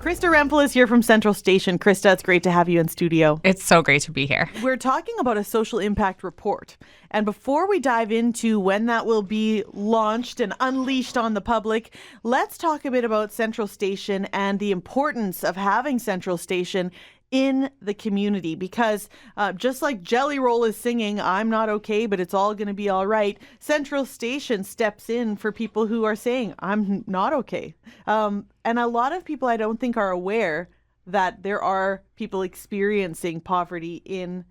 Krista Rempel is here from Central Station. Krista, it's great to have you in studio. It's so great to be here. We're talking about a social impact report. And before we dive into when that will be launched and unleashed on the public, let's talk a bit about Central Station and the importance of having Central Station in the community, because just like Jelly Roll is singing, I'm not okay, but it's all going to be all right, Central Station steps in for people who are saying, I'm not okay. And a lot of people I don't think are aware that there are people experiencing poverty in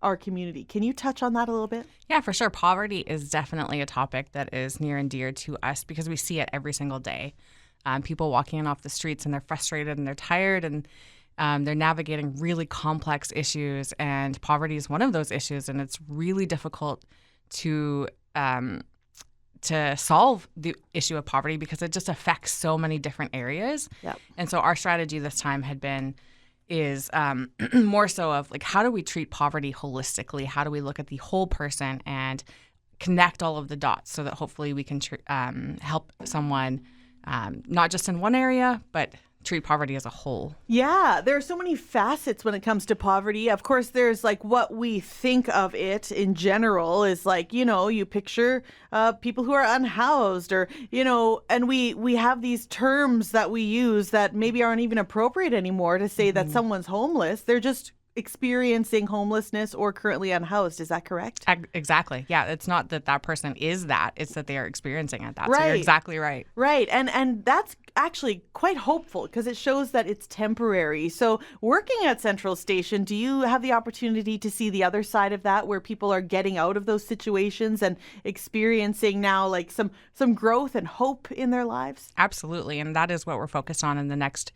our community. Can you touch on that a little bit? Yeah, for sure. Poverty is definitely a topic that is near and dear to us because we see it every single day. People walking in off the streets and they're frustrated and they're tired and they're navigating really complex issues, and poverty is one of those issues, and it's really difficult to solve the issue of poverty because it just affects so many different areas. Yep. And so our strategy this time is more so of like, how do we treat poverty holistically? How do we look at the whole person and connect all of the dots so that hopefully we can help someone not just in one area, but treat poverty as a whole. Yeah, there are so many facets when it comes to poverty. Of course, there's like what we think of it in general is like, you picture people who are unhoused or, and we have these terms that we use that maybe aren't even appropriate anymore to say that someone's homeless. They're just experiencing homelessness or currently unhoused. Is that correct? Exactly. Yeah. It's not that person is that. It's that they are experiencing it. Right. So you're exactly right. Right. And that's actually quite hopeful because it shows that it's temporary. So working at Central Station, do you have the opportunity to see the other side of that where people are getting out of those situations and experiencing now like some growth and hope in their lives? Absolutely. And that is what we're focused on in the next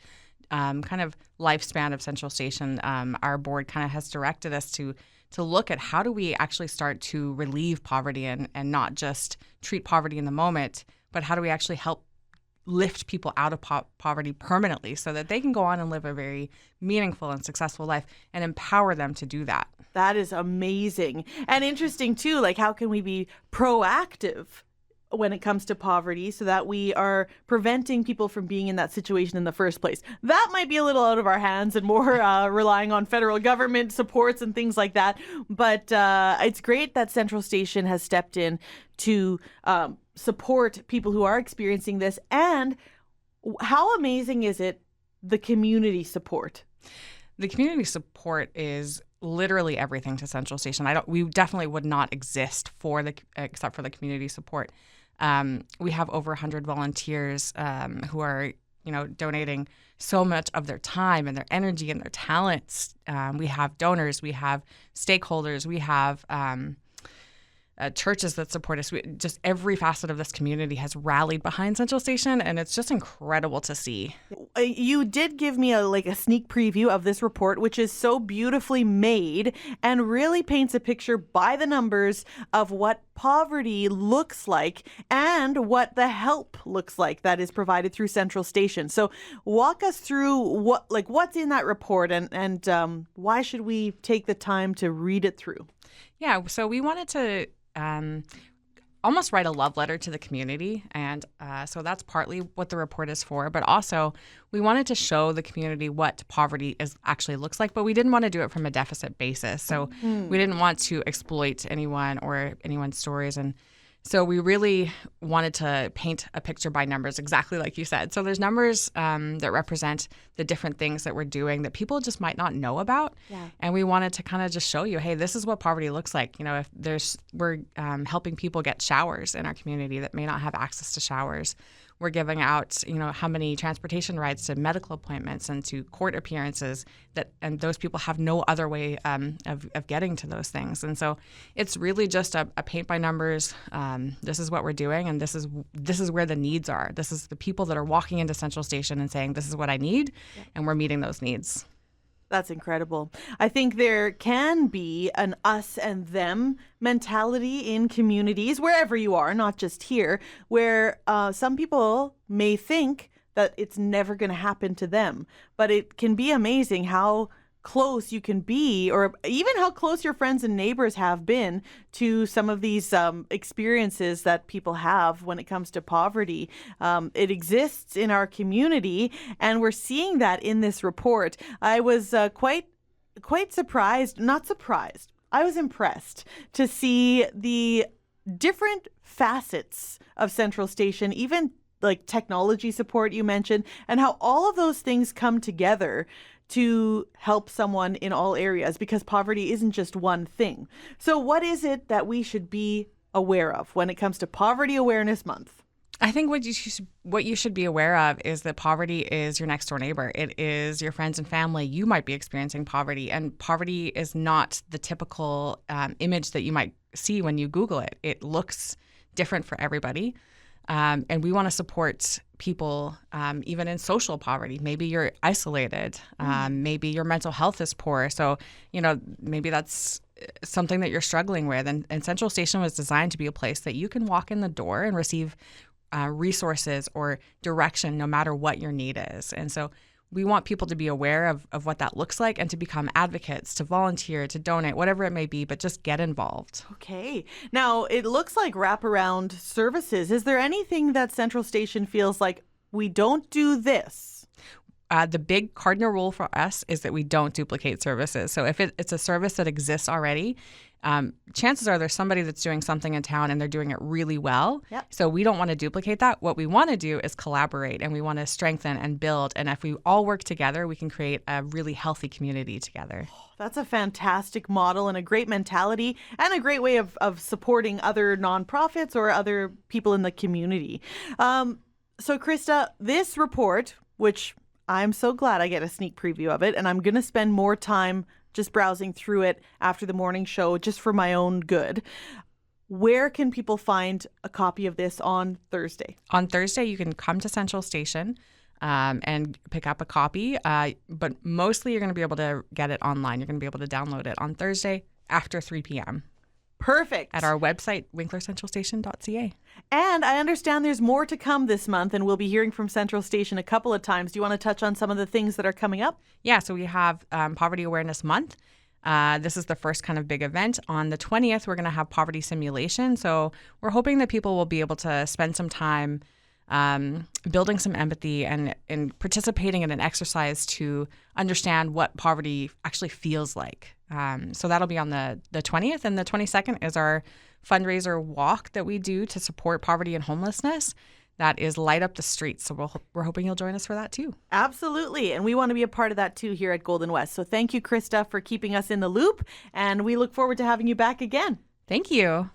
kind of lifespan of Central Station. Our board kind of has directed us to look at how do we actually start to relieve poverty and not just treat poverty in the moment, but how do we actually help lift people out of poverty permanently so that they can go on and live a very meaningful and successful life and empower them to do that. That is amazing. And interesting too, like how can we be proactive when it comes to poverty so that we are preventing people from being in that situation in the first place? That might be a little out of our hands and more relying on federal government supports and things like that. But it's great that Central Station has stepped in to support people who are experiencing this. And how amazing is it, the community support? The community support is literally everything to Central Station. We definitely would not exist except for the community support. We have over 100 volunteers who are, donating so much of their time and their energy and their talents. We have donors, we have stakeholders, we have churches that support us. Just every facet of this community has rallied behind Central Station, and it's just incredible to see. You did give me a sneak preview of this report, which is so beautifully made and really paints a picture by the numbers of what poverty looks like and what the help looks like that is provided through Central Station. So walk us through what's in that report and why should we take the time to read it through? Yeah, so we wanted to almost write a love letter to the community. And so that's partly what the report is for. But also, we wanted to show the community what poverty actually looks like, but we didn't want to do it from a deficit basis. So we didn't want to exploit anyone or anyone's stories. And so we really wanted to paint a picture by numbers, exactly like you said. So there's numbers that represent the different things that we're doing that people just might not know about. Yeah. And we wanted to kind of just show you, hey, this is what poverty looks like. If we're helping people get showers in our community that may not have access to showers. We're giving out, how many transportation rides to medical appointments and to court appearances and those people have no other way of getting to those things. And so it's really just a paint by numbers. This is what we're doing, and this is where the needs are. This is the people that are walking into Central Station and saying, this is what I need, and we're meeting those needs. That's incredible. I think there can be an us and them mentality in communities, wherever you are, not just here, where some people may think that it's never going to happen to them. But it can be amazing how close you can be, or even how close your friends and neighbors have been to some of these experiences that people have when it comes to poverty. It exists in our community, and we're seeing that in this report. I was quite surprised, not surprised. I was impressed to see the different facets of Central Station, even like technology support you mentioned, and how all of those things come together to help someone in all areas, because poverty isn't just one thing. So what is it that we should be aware of when it comes to Poverty Awareness Month? I think what you should be aware of is that poverty is your next door neighbor. It is your friends and family. You might be experiencing poverty, and poverty is not the typical image that you might see when you Google it. It looks different for everybody. And we want to support people even in social poverty. Maybe you're isolated. Maybe your mental health is poor. So, maybe that's something that you're struggling with. And Central Station was designed to be a place that you can walk in the door and receive resources or direction no matter what your need is. And so we want people to be aware of what that looks like and to become advocates, to volunteer, to donate, whatever it may be, but just get involved. Okay. Now, it looks like wraparound services. Is there anything that Central Station feels like we don't do this? The big cardinal rule for us is that we don't duplicate services. So if it's a service that exists already, chances are there's somebody that's doing something in town and they're doing it really well. Yep. So we don't want to duplicate that. What we want to do is collaborate, and we want to strengthen and build. And if we all work together, we can create a really healthy community together. That's a fantastic model and a great mentality and a great way of supporting other nonprofits or other people in the community. So Krista, this report, which I'm so glad I get a sneak preview of it, and I'm going to spend more time just browsing through it after the morning show just for my own good. Where can people find a copy of this on Thursday? On Thursday, you can come to Central Station and pick up a copy, but mostly you're going to be able to get it online. You're going to be able to download it on Thursday after 3 p.m. Perfect. At our website, winklercentralstation.ca. And I understand there's more to come this month, and we'll be hearing from Central Station a couple of times. Do you want to touch on some of the things that are coming up? Yeah, so we have Poverty Awareness Month. This is the first kind of big event. On the 20th, we're going to have poverty simulation. So we're hoping that people will be able to spend some time building some empathy and participating in an exercise to understand what poverty actually feels like. So that'll be on the 20th, and the 22nd is our fundraiser walk that we do to support poverty and homelessness. That is Light Up the Streets. So we're hoping you'll join us for that too. Absolutely. And we want to be a part of that too here at Golden West. So thank you, Krista, for keeping us in the loop. And we look forward to having you back again. Thank you.